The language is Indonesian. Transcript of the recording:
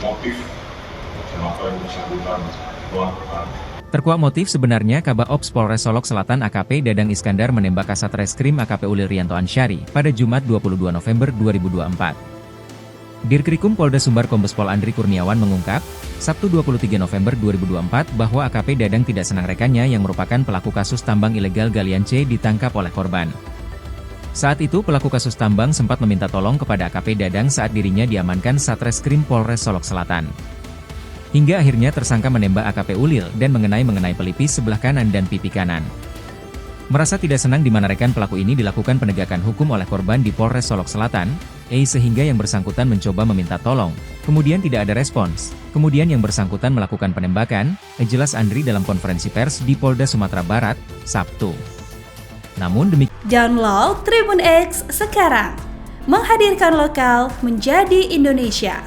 motif kenapa yang bersangkutan melakukan. Terkuak motif sebenarnya Kabaops Polres Solok Selatan AKP Dadang Iskandar menembak Kasat Reskrim AKP Ulil Rianto Ansyari pada Jumat 22 November 2024. Dirkrikum Polda Sumbar Kombes Pol Andri Kurniawan mengungkap, Sabtu 23 November 2024 bahwa AKP Dadang tidak senang rekannya yang merupakan pelaku kasus tambang ilegal galian C ditangkap oleh korban. Saat itu pelaku kasus tambang sempat meminta tolong kepada AKP Dadang saat dirinya diamankan Satreskrim Polres Solok Selatan. Hingga akhirnya tersangka menembak AKP Ulil dan mengenai pelipis sebelah kanan dan pipi kanan. Merasa tidak senang di mana rekan pelaku ini dilakukan penegakan hukum oleh korban di Polres Solok Selatan, sehingga yang bersangkutan mencoba meminta tolong, kemudian tidak ada respons, kemudian yang bersangkutan melakukan penembakan, jelas Andri dalam konferensi pers di Polda Sumatera Barat, Sabtu. Namun demikian, Download Tribun X sekarang, menghadirkan lokal menjadi Indonesia.